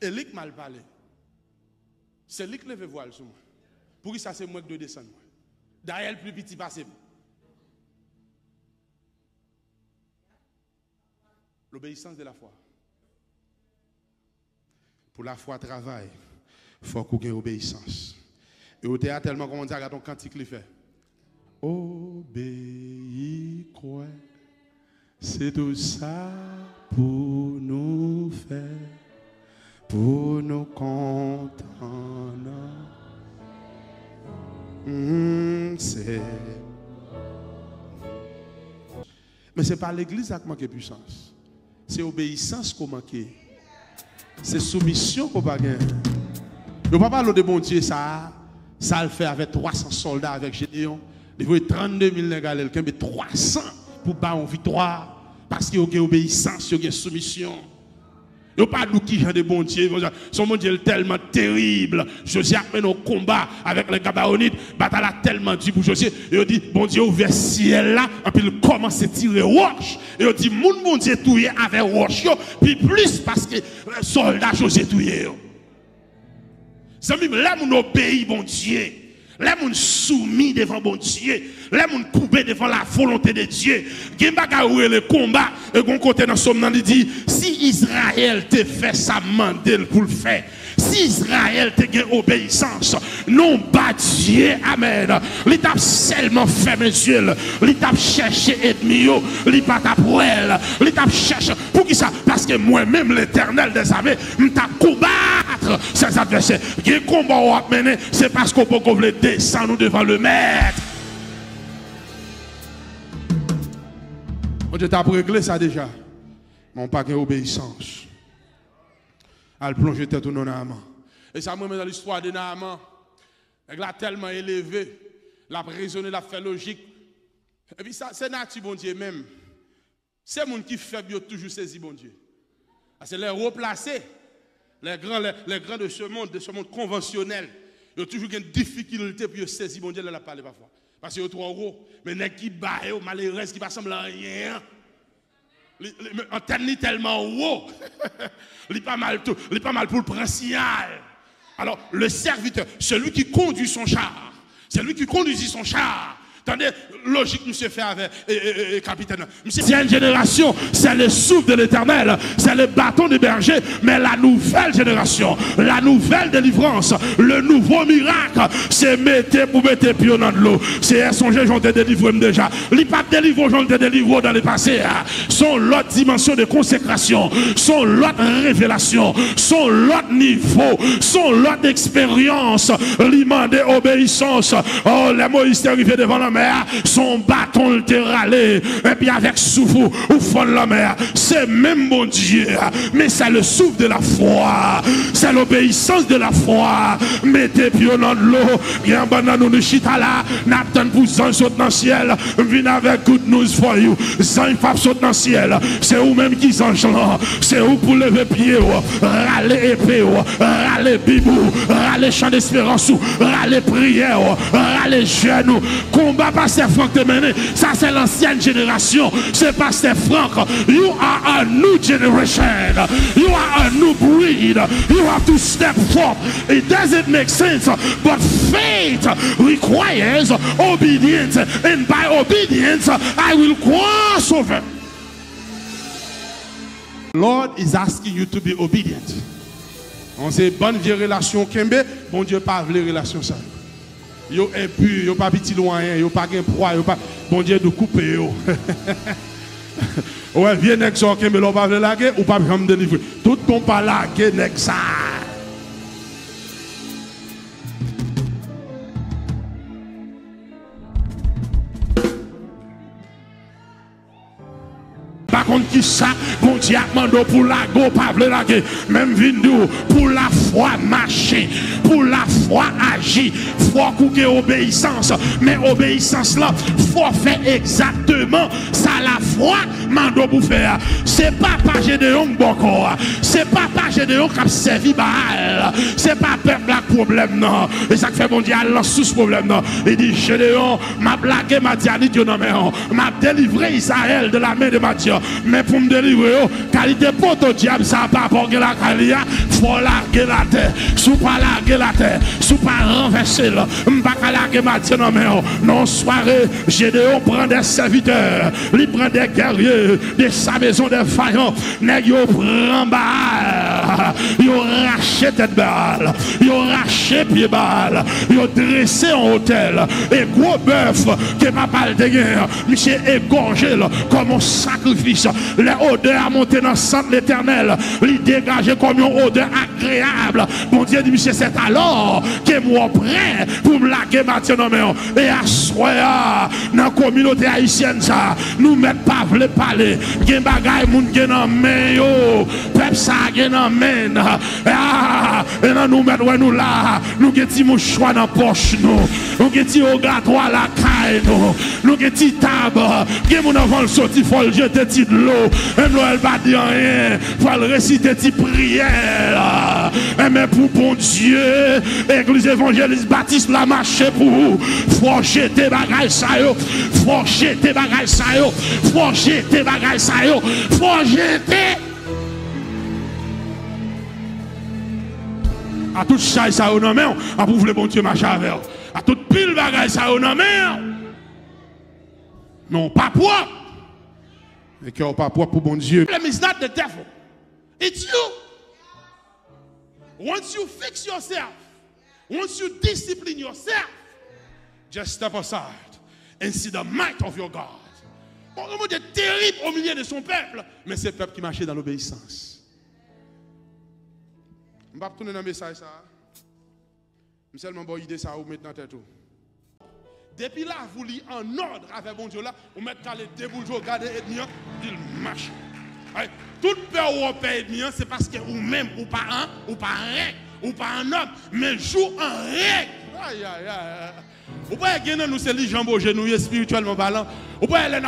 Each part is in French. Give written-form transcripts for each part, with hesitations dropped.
Et lui qui m'a parlé. C'est lui qui lève voile sur moi. Pour qui ça c'est moi qui dois descendre. D'ailleurs, le plus petit passe. L'obéissance de la foi. Pour la foi travail, il faut qu'on ait obéissance. Et au théâtre, tellement comme on dit, regarde ton cantique qu'il fait. Obéis, quoi. C'est tout ça pour nous faire, pour nous contenter. C'est. Mais ce n'est pas l'église qui manque de puissance. C'est obéissance qui manque. C'est soumission qu'on va gagner. Je ne vais pas parler de bon Dieu, ça le fait avec 300 soldats avec Gédéon. Il faut 32 000 nègres, mais 300 pour pas en victoire. Parce qu'il y a une obéissance, il y a une soumission. Il n'y a pas de qui genre de bon Dieu. Son bon Dieu est tellement terrible. Josué a mené au combat avec les Gabaonites. Bataille a tellement dit pour Josué. Il dit, bon Dieu ouvert ciel là. Et puis il commence à tirer roche. Et il dit, mon bon Dieu touye avec roche. Puis plus parce que les soldats Josué touye. Ça veut dire, là, on obéit bon Dieu. Là, on soumis devant bon Dieu. Là, on coupé devant la volonté de Dieu. Il y a le combat. Et on côté dans son nom, il dit, si Israël te fait sa mandel pour le faire, si Israël te gagne obéissance, non pas Dieu, amen. L'étape seulement fait, monsieur. L'étape chercher ennemi, l'étape pour elle. L'étape cherche. Pour qui ça? Parce que moi-même, l'éternel des armées, m'ta combattre ses adversaires. Le combat on a mené, c'est parce qu'on peut descendre devant le maître. On t'a réglé ça déjà. Mais on n'a pas d'obéissance. Elle plonge tête dans Naaman. Et ça me met dans l'histoire de Naaman. Elle a tellement élevé, la raisonné, la fait logique. Et puis ça, c'est nature, bon Dieu même. C'est les gens qui faible toujours saisi, bon Dieu. C'est les replacés, les grands de ce monde conventionnel. Ils ont toujours une difficulté pour saisir, bon Dieu, là, la parler parfois. Parce qu'ils sont trop gros. Mais les qui baillent, malheureux, qui ne ressemblent à rien. L'antenne est tellement haut. Il n'est pas mal pour le principal. Alors, le serviteur, celui qui conduit son char, attendez, logique, monsieur fait avec capitaine. L'ancienne génération, c'est le souffle de l'éternel, c'est le bâton des bergers, mais la nouvelle génération, la nouvelle délivrance, le nouveau miracle, c'est mettre pied dans de l'eau. C'est songer, j'en te délivre déjà. Les papes délivrent, j'en te délivre dans le passé. Sont l'autre dimension de consécration, sont l'autre révélation, sont l'autre niveau, sont l'autre expérience, l'immense obéissance. Oh, les Moïse est arrivé devant la mer, son bâton le râlé, et puis avec souffle au fond de la mer, c'est même bon Dieu, mais c'est le souffle de la foi, c'est l'obéissance de la foi. Mettez pied dans l'eau, bien banane nous chita là, n'attend pour zan saute dans le ciel, viens avec good news for you, zan fap saute dans le ciel, c'est vous même qui s'en là, c'est vous pour lever pied, râler épée, râler bibou, râler chant d'espérance, râler prière, râler genoux, combat Pasteur Franck te mené, ça c'est l'ancienne génération, c'est Pasteur Franck. You are a new generation, you are a new breed, you have to step forth. It doesn't make sense, but faith requires obedience, and by obedience I will cross over. Lord is asking you to be obedient. On sait bonne vieille relation Kembe, bon Dieu pas les relations ça. Yo impur, yo pas petit loin, yo pas gain poids, yo pas bon Dieu de couper yo. Ouais, viens nèg ça Kembe l'on pas laguer ou pas me délivrer. Tout ton pas laguer nèg ça. Par contre, qui ça, bon Dieu a demandé pour la go, pas la guerre, même vindou, pour la foi marcher, pour la foi agir, foi couper obéissance, mais obéissance là, faut faire exactement ça la foi mando pour faire. C'est pas Gédéon Boko, c'est pas Gédéon qui a servi Baal. C'est pas peuple là problème non. Et ça fait bon Dieu à sous ce problème non. Il dit Gédéon m'a blagué Madianite non mais m'a délivré Israël de la main de Madian. Mais pour me délivrer qualité pour ton diable ça pas pour que la calia faut larguer la terre. Sous pas larguer la terre, sous pas renverser là. M'pas larguer Madian non mais non soirée Gédéon prend des serviteurs, il prend des guerriers de sa maison des faillants. Nèg yo prend Baal, yo raché tête Baal, yo raché pied Baal, yo dressé en hôtel et gros bœuf que papa de guerre, monsieur égorgé comme un sacrifice. Les odeurs monté dans le centre de l'Éternel, les dégagé comme une odeur agréable. Mon Dieu dit monsieur c'est alors que moi prêt pour me laguer maintenant et à soir dans la communauté haïtienne ça nous mettre pas vle parler gen bagay moun gen nan men yo peuple ça gen nan men et nan nous mettre nous là nous gen ti mouchoir dans poche nous gen ti ogatoire la caille nous gen ti table gen moun avant le sorti faut jeter ti de l'eau et nous elle pas dire rien faut réciter ti prière mais pour bon Dieu église évangéliste baptiste la marche pour vous faut jeter bagay ça yo faut jeter bagay ça yo faut jeter bagay ça yo faut jeter à tout ça ça yo nan men à pour le bon Dieu marcher avec à toute pile bagay ça yo nan men non pas propre et que pas propre pour bon Dieu. Problem is not the devil, it's you. Once you fix yourself, once you discipline yourself, just step aside and see the might of your God. Bon, Dieu est terrible au milieu de son peuple, mais c'est le peuple qui marchait dans l'obéissance. Je ne vais pas tourner dans le message. Je seulement une idée ça, vous mettez dans tête. Depuis là, vous lisez en ordre avec bon Dieu là, vous mettez les deux boules, regardez l'ennemi, il marche. Toute peur ou peur ennemi, c'est parce que vous-même, ou pas un, ou pas un règle, ou pas un homme, mais joue en règle. Aïe, aïe, aïe. Vous pouvez gagner nous c'est les jambes genouillés spirituellement parlant. Vous pouvez aller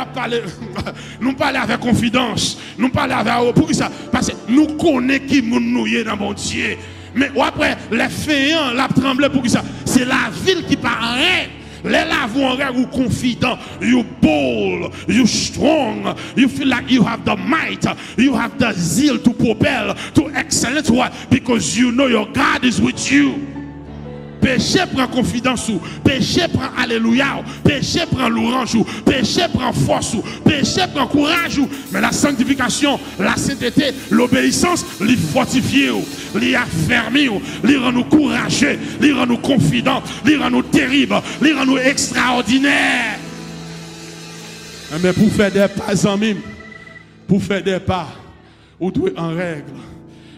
nous parler avec confidence, nous parler avec pour ça parce que nous connaissons qui nous est dans mon Dieu. Mais après les féants la trembler pour ça, c'est la ville qui paraît. Les là vous en règle ou confident, you bold, you strong, you feel like you have the might, you have the zeal to propel to excellence. Why? Because you know your God is with you. Péché prend confidence ou, péché prend alléluia, péché prend louange ou, péché prend force ou, péché prend courage ou, mais la sanctification, la sainteté, l'obéissance, les fortifie ou, les affermit ou, les rend nous courageux, les rend nous confidents, les rend nous terribles, les rend nous extraordinaires. Mais pour faire des pas en mime, pour faire des pas, vous devez en règle,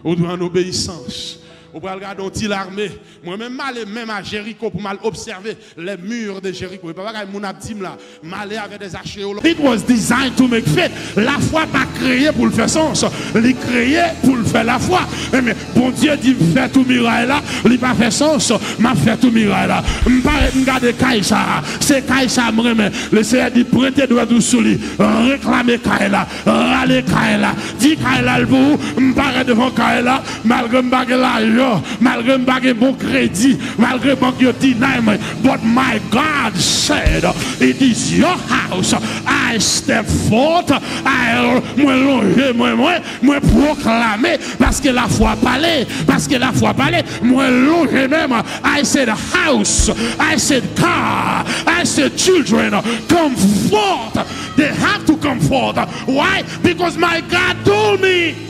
vous devez en obéissance. Vous pouvez regarder l'armée. Moi-même, même à Jéricho pour mal observer les murs de Jéricho. Et pas mon abdim là, mal avec des archéologues. It was designed to make faith. La foi pas créée pour le faire sens. Il est créé pour le faire la foi. Mais bon Dieu dit faire tout miracle là, il pas fait sens. M'a fait tout miracle là. M'garder Kaïsa. C'est Kaïsa moi mais le Seigneur dit prêtez droit sous lui. Réclamez Kaïla, râler Kaïla. Dit Kaïla le vous, m'paraît devant Kaïla malgré m'baguer là. Malgré m'baguer bon crédit, malgré bon yo deny me, but my God said, it is your house. I step forth, moi proclamer, parce que la foi parlait, moi longer même, I said house, I said car, I said children, come forth. They have to come forth. Why? Because my God told me.